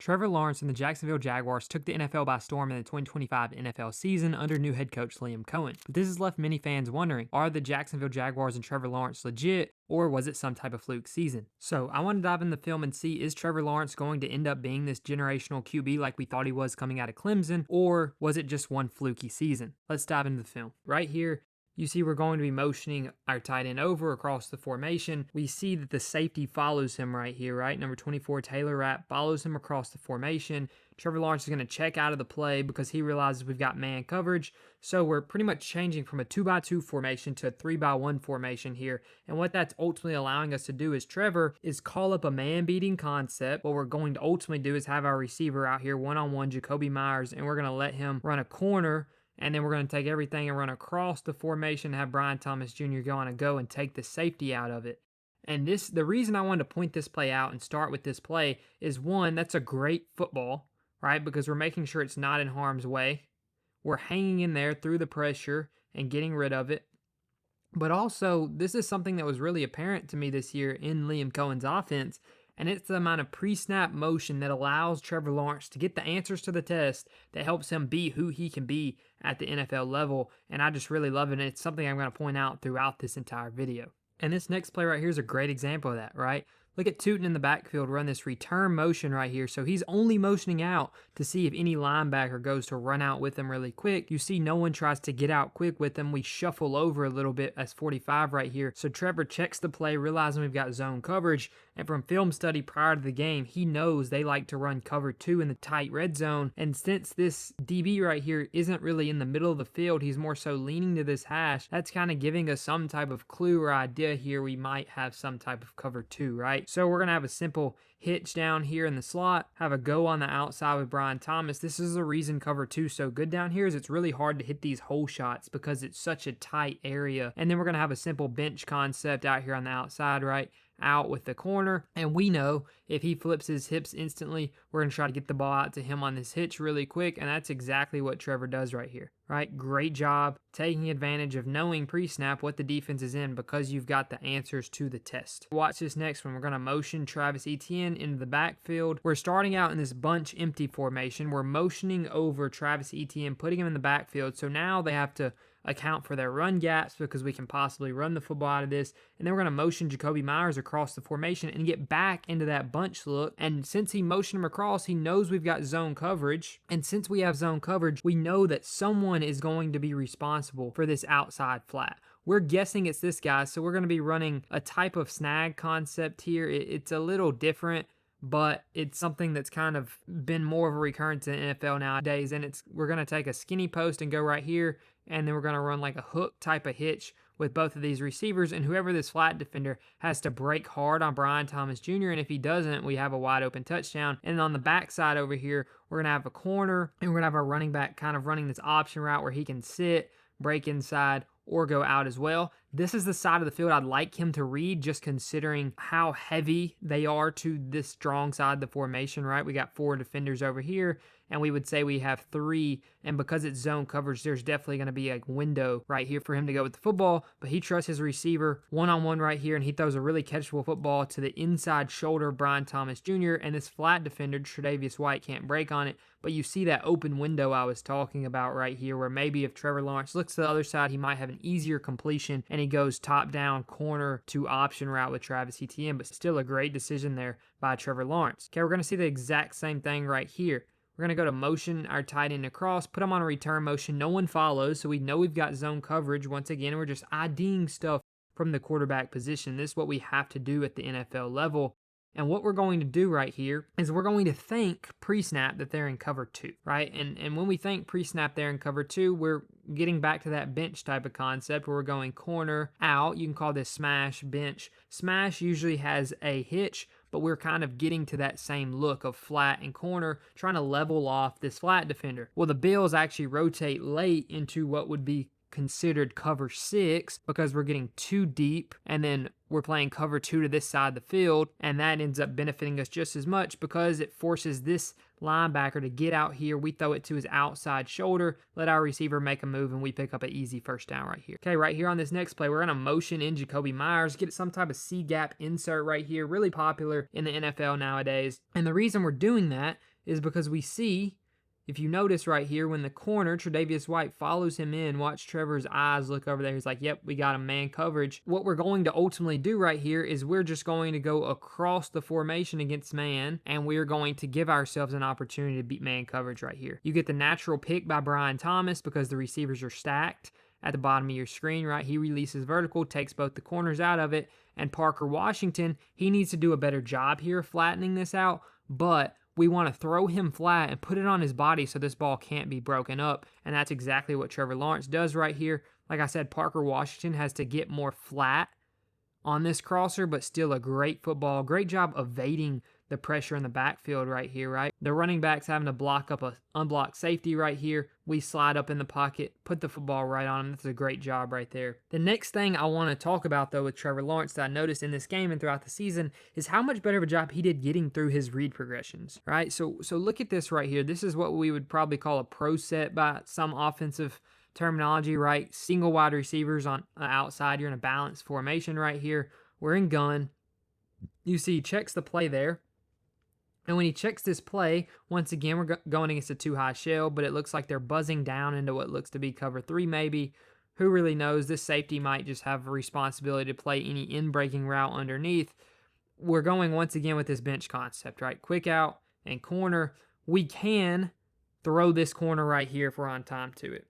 Trevor Lawrence and the Jacksonville Jaguars took the NFL by storm in the 2025 NFL season under new head coach Liam Cohen. But this has left many fans wondering, are the Jacksonville Jaguars and Trevor Lawrence legit, or was it some type of fluke season? So I want to dive in the film and see, is Trevor Lawrence going to end up being this generational QB like we thought he was coming out of Clemson, or was it just one fluky season? Let's dive into the film. Right here, you see we're going to be motioning our tight end over across the formation. We see that the safety follows him right here, right? Number 24, Taylor Rapp, follows him across the formation. Trevor Lawrence is going to check out of the play because he realizes we've got man coverage. So we're pretty much changing from a 2-by-2 formation to a 3-by-1 formation here. And what that's ultimately allowing us to do is Trevor is call up a man-beating concept. What we're going to ultimately do is have our receiver out here one-on-one, Jakobi Meyers, and we're going to let him run a corner. And then we're going to take everything and run across the formation, have Brian Thomas Jr. go on a go and take the safety out of it. And the reason I wanted to point this play out and start with this play is, one, that's a great football, right? Because we're making sure it's not in harm's way. We're hanging in there through the pressure and getting rid of it. But also, this is something that was really apparent to me this year in Liam Cohen's offense, and it's the amount of pre-snap motion that allows Trevor Lawrence to get the answers to the test that helps him be who he can be at the NFL level, and I just really love it, and it's something I'm going to point out throughout this entire video. And this next play right here is a great example of that, right? Look at Tootin in the backfield run this return motion right here. So he's only motioning out to see if any linebacker goes to run out with him really quick. You see no one tries to get out quick with him. We shuffle over a little bit as 45 right here. So Trevor checks the play, realizing we've got zone coverage. And from film study prior to the game, he knows they like to run cover 2 in the tight red zone. And since this DB right here isn't really in the middle of the field, he's more so leaning to this hash. That's kind of giving us some type of clue or idea here we might have some type of cover 2, right? So we're going to have a simple hitch down here in the slot, have a go on the outside with Brian Thomas. This is the reason cover 2 is so good down here, is it's really hard to hit these hole shots because it's such a tight area. And then we're going to have a simple bench concept out here on the outside, right? Out with the corner, and we know if he flips his hips instantly, we're going to try to get the ball out to him on this hitch really quick, and that's exactly what Trevor does right here, right? Great job taking advantage of knowing pre-snap what the defense is in because you've got the answers to the test. Watch this next one. We're going to motion Travis Etienne into the backfield. We're starting out in this bunch empty formation. We're motioning over Travis Etienne, putting him in the backfield, so now they have to account for their run gaps because we can possibly run the football out of this. And then we're going to motion Jakobi Meyers across the formation and get back into that bunch look. And since he motioned him across, he knows we've got zone coverage. And since we have zone coverage, we know that someone is going to be responsible for this outside flat. We're guessing it's this guy, so we're going to be running a type of snag concept here. It's a little different, but it's something that's kind of been more of a recurrence in the NFL nowadays. And we're going to take a skinny post and go right here, and then we're going to run like a hook type of hitch with both of these receivers, and whoever this flat defender has to break hard on Brian Thomas Jr., and if he doesn't, we have a wide open touchdown. And on the backside over here, we're going to have a corner, and we're going to have our running back kind of running this option route where he can sit, break inside, or go out as well. This is the side of the field I'd like him to read, just considering how heavy they are to this strong side of the formation, right? We got 4 defenders over here, and we would say we have 3, and because it's zone coverage, there's definitely going to be a window right here for him to go with the football, but he trusts his receiver one-on-one right here, and he throws a really catchable football to the inside shoulder of Brian Thomas Jr., and this flat defender, Tre'Davious White, can't break on it, but you see that open window I was talking about right here, where maybe if Trevor Lawrence looks to the other side, he might have an easier completion, and he goes top down corner to option route with Travis Etienne, but still a great decision there by Trevor Lawrence. Okay, we're going to see the exact same thing right here. We're going to go to motion our tight end across, put him on a return motion. No one follows, so we know we've got zone coverage. Once again, we're just IDing stuff from the quarterback position. This is what we have to do at the NFL level. And what we're going to do right here is we're going to think pre-snap that they're in cover 2, right? And when we think pre-snap they're in cover 2, we're getting back to that bench type of concept where we're going corner out. You can call this smash, bench. Smash usually has a hitch, but we're kind of getting to that same look of flat and corner, trying to level off this flat defender. Well, the Bills actually rotate late into what would be considered cover 6 because we're getting too deep, and then we're playing cover 2 to this side of the field, and that ends up benefiting us just as much because it forces this linebacker to get out here. We throw it to his outside shoulder, let our receiver make a move, and we pick up an easy first down right here. Okay, right here on this next play, we're going to motion in Jakobi Meyers, get some type of C-gap insert right here, really popular in the NFL nowadays. And the reason we're doing that is because we see, if you notice right here, when the corner, Tre'Davious White, follows him in, watch Trevor's eyes look over there. He's like, yep, we got him man coverage. What we're going to ultimately do right here is we're just going to go across the formation against man, and we're going to give ourselves an opportunity to beat man coverage right here. You get the natural pick by Brian Thomas because the receivers are stacked at the bottom of your screen, right? He releases vertical, takes both the corners out of it, and Parker Washington, he needs to do a better job here flattening this out, but we want to throw him flat and put it on his body so this ball can't be broken up, and that's exactly what Trevor Lawrence does right here. Like I said, Parker Washington has to get more flat on this crosser, but still a great football. Great job evading the pressure in the backfield right here, right? The running back's having to block up a unblocked safety right here. We slide up in the pocket, put the football right on him. That's a great job right there. The next thing I want to talk about, though, with Trevor Lawrence that I noticed in this game and throughout the season is how much better of a job he did getting through his read progressions, right? So look at this right here. This is what we would probably call a pro set by some offensive terminology, right? Single wide receivers on the outside. You're in a balanced formation right here. We're in gun. You see he checks the play there. And when he checks this play, once again, we're going against a too high shell, but it looks like they're buzzing down into what looks to be cover 3 maybe. Who really knows? This safety might just have a responsibility to play any in-breaking route underneath. We're going once again with this bench concept, right? Quick out and corner. We can throw this corner right here if we're on time to it.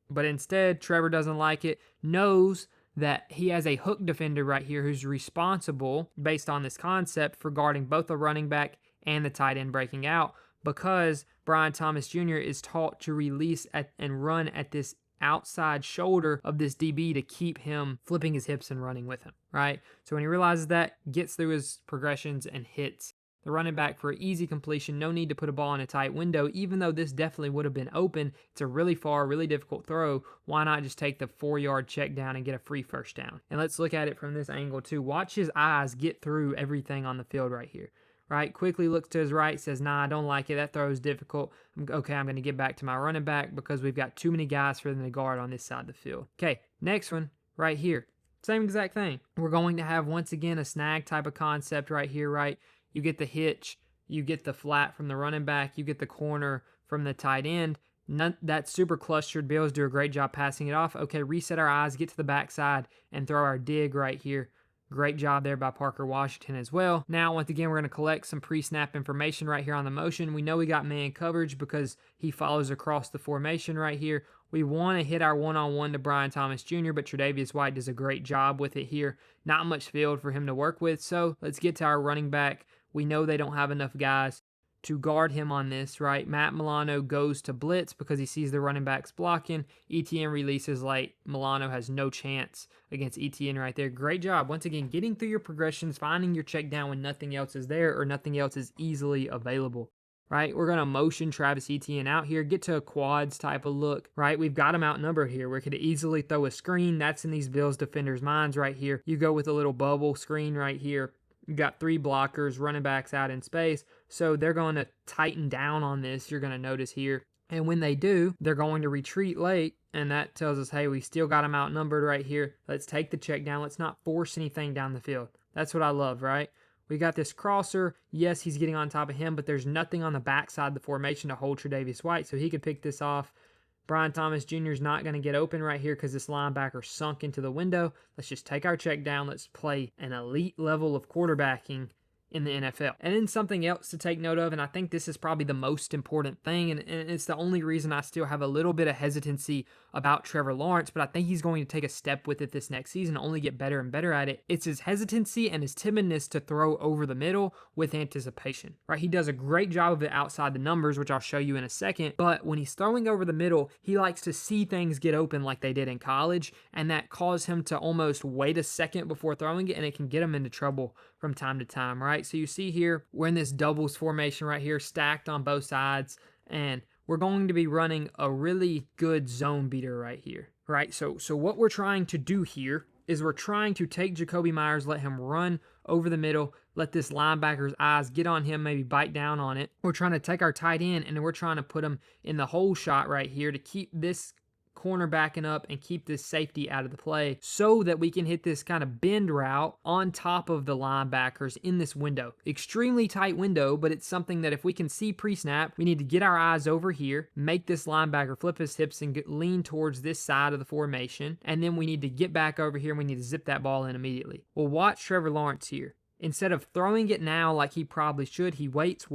But instead, Trevor doesn't like it, knows that he has a hook defender right here who's responsible, based on this concept, for guarding both the running back and the tight end breaking out, because Brian Thomas Jr. is taught to release and run at this outside shoulder of this DB to keep him flipping his hips and running with him, right? So when he realizes that, gets through his progressions and hits the running back for an easy completion. No need to put a ball in a tight window, even though this definitely would have been open. It's a really far, really difficult throw. Why not just take the 4-yard check down and get a free first down? And let's look at it from this angle too. Watch his eyes get through everything on the field right here. Right, quickly looks to his right, says, nah, I don't like it. That throw is difficult. Okay, I'm going to get back to my running back because we've got too many guys for them to guard on this side of the field. Okay, next one right here. Same exact thing. We're going to have, once again, a snag type of concept right here, right? You get the hitch, you get the flat from the running back, you get the corner from the tight end. That's super clustered. Bills do a great job passing it off. Okay, reset our eyes, get to the backside, and throw our dig right here. Great job there by Parker Washington as well. Now, once again, we're going to collect some pre-snap information right here on the motion. We know we got man coverage because he follows across the formation right here. We want to hit our one-on-one to Brian Thomas Jr., but Tre'Davious White does a great job with it here. Not much field for him to work with, so let's get to our running back. We know they don't have enough guys to guard him on this, right? Matt Milano goes to blitz because he sees the running backs blocking. ETN releases late. Milano has no chance against ETN right there. Great job. Once again, getting through your progressions, finding your check down when nothing else is there or nothing else is easily available, right? We're going to motion Travis Etienne out here, get to a quads type of look, right? We've got him outnumbered here. We could easily throw a screen. That's in these Bills defenders' minds right here. You go with a little bubble screen right here. You got 3 blockers, running backs out in space, so they're going to tighten down on this, you're going to notice here. And when they do, they're going to retreat late, and that tells us, hey, we still got them outnumbered right here. Let's take the check down. Let's not force anything down the field. That's what I love, right? We got this crosser. Yes, he's getting on top of him, but there's nothing on the backside of the formation to hold Tre'Davious White, so he could pick this off. Brian Thomas Jr. is not going to get open right here because this linebacker sunk into the window. Let's just take our check down. Let's play an elite level of quarterbacking in the NFL. And then something else to take note of, and I think this is probably the most important thing, and it's the only reason I still have a little bit of hesitancy about Trevor Lawrence, but I think he's going to take a step with it this next season, only get better and better at it. It's his hesitancy and his timidness to throw over the middle with anticipation, right? He does a great job of it outside the numbers, which I'll show you in a second, but when he's throwing over the middle, he likes to see things get open like they did in college, and that caused him to almost wait a second before throwing it, and it can get him into trouble from time to time, right? So you see here, we're in this doubles formation right here, stacked on both sides, and we're going to be running a really good zone beater right here, right? So what we're trying to do here is we're trying to take Jakobi Meyers, let him run over the middle, let this linebacker's eyes get on him, maybe bite down on it. We're trying to take our tight end, and then we're trying to put him in the hole shot right here to keep this corner backing up and keep this safety out of the play so that we can hit this kind of bend route on top of the linebackers in this window. Extremely tight window, but it's something that if we can see pre-snap, we need to get our eyes over here, make this linebacker flip his hips and lean towards this side of the formation, and then we need to get back over here and we need to zip that ball in immediately. Well, watch Trevor Lawrence here. Instead of throwing it now like he probably should, he waits.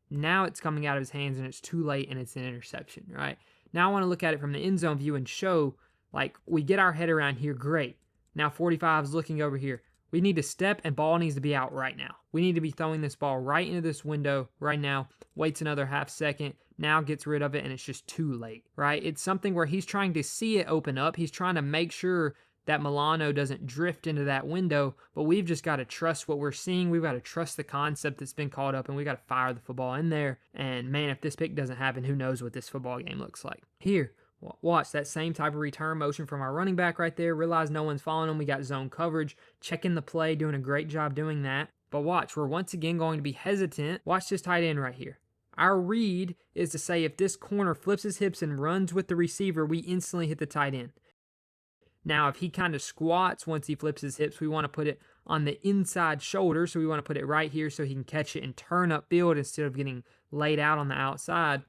Now it's coming out of his hands and it's too late and it's an interception, right? Now I want to look at it from the end zone view and show, like, we get our head around here, great. Now 45 is looking over here. We need to step and ball needs to be out right now. We need to be throwing this ball right into this window right now. Waits another half second. Now gets rid of it and it's just too late, right? It's something where he's trying to see it open up. He's trying to make sure that Milano doesn't drift into that window, but we've just got to trust what we're seeing. We've got to trust the concept that's been called up, and we got to fire the football in there. And man, if this pick doesn't happen, who knows what this football game looks like. Here, watch that same type of return motion from our running back right there. Realize no one's following him. We got zone coverage, checking the play, doing a great job doing that. But watch, we're once again going to be hesitant. Watch this tight end right here. Our read is to say if this corner flips his hips and runs with the receiver, we instantly hit the tight end. Now, if he kind of squats once he flips his hips, we want to put it on the inside shoulder. So we want to put it right here so he can catch it and turn upfield instead of getting laid out on the outside.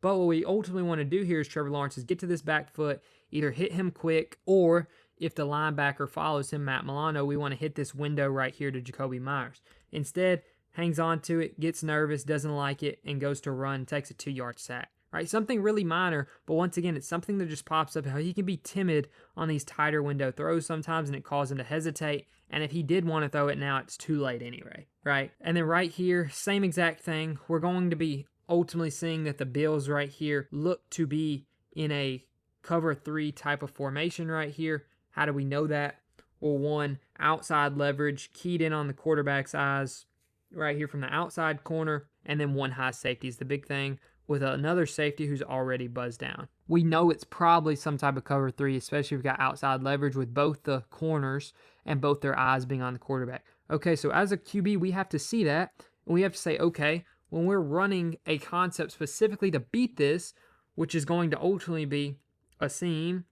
But what we ultimately want to do here is Trevor Lawrence is get to this back foot, either hit him quick, or if the linebacker follows him, Matt Milano, we want to hit this window right here to Jakobi Meyers. Instead, hangs on to it, gets nervous, doesn't like it, and goes to run, takes a 2-yard sack. Right, something really minor, but once again, it's something that just pops up, how he can be timid on these tighter window throws sometimes, and it causes him to hesitate, and if he did want to throw it now, it's too late anyway, right? And then right here, same exact thing. We're going to be ultimately seeing that the Bills right here look to be in a cover 3 type of formation right here. How do we know that? Well, one, outside leverage, keyed in on the quarterback's eyes right here from the outside corner, and then one high safety is the big thing, with another safety who's already buzzed down. We know it's probably some type of cover 3, especially if we've got outside leverage with both the corners and both their eyes being on the quarterback. Okay, so as a QB, we have to see that, and we have to say, okay, when we're running a concept specifically to beat this, which is going to ultimately be a seam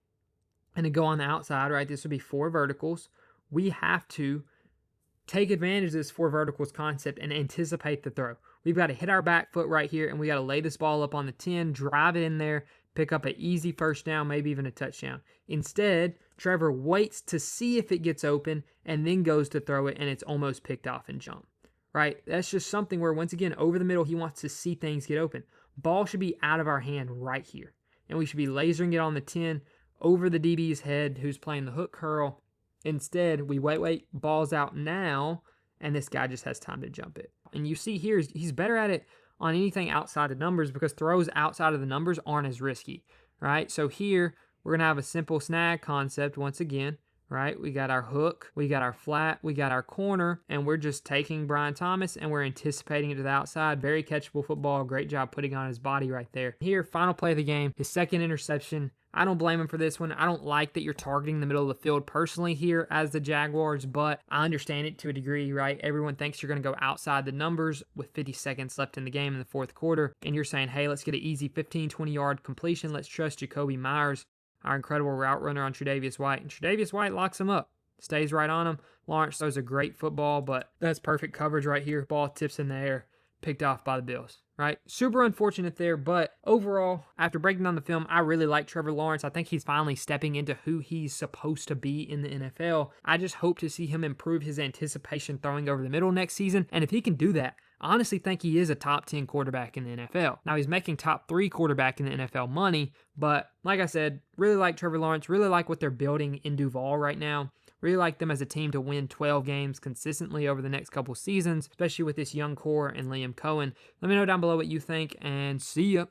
and to go on the outside, right? This would be 4 verticals. We have to take advantage of this 4 verticals concept and anticipate the throw. We've got to hit our back foot right here, and we got to lay this ball up on the 10, drive it in there, pick up an easy first down, maybe even a touchdown. Instead, Trevor waits to see if it gets open and then goes to throw it, and it's almost picked off and jump. Right? That's just something where, once again, over the middle, he wants to see things get open. Ball should be out of our hand right here, and we should be lasering it on the 10 over the DB's head who's playing the hook curl. Instead, we wait, ball's out now, and this guy just has time to jump it. And you see here, he's better at it on anything outside the numbers because throws outside of the numbers aren't as risky, right? So here, we're going to have a simple snag concept once again, right? We got our hook, we got our flat, we got our corner, and we're just taking Brian Thomas and we're anticipating it to the outside. Very catchable football. Great job putting on his body right there. Here, final play of the game, his second interception. I don't blame him for this one. I don't like that you're targeting the middle of the field personally here as the Jaguars, but I understand it to a degree, right? Everyone thinks you're going to go outside the numbers with 50 seconds left in the game in the fourth quarter, and you're saying, hey, let's get an easy 15, 20-yard completion. Let's trust Jakobi Meyers, our incredible route runner on Tre'Davious White. And Tre'Davious White locks him up, stays right on him. Lawrence throws a great football, but that's perfect coverage right here. Ball tips in the air, picked off by the Bills. Right? Super unfortunate there, but overall, after breaking down the film, I really like Trevor Lawrence. I think he's finally stepping into who he's supposed to be in the NFL. I just hope to see him improve his anticipation throwing over the middle next season, and if he can do that, I honestly think he is a top 10 quarterback in the NFL. Now, he's making top 3 quarterback in the NFL money, but like I said, really like Trevor Lawrence, really like what they're building in Duval right now. Really like them as a team to win 12 games consistently over the next couple seasons, especially with this young core and Liam Cohen. Let me know down below what you think, and see ya.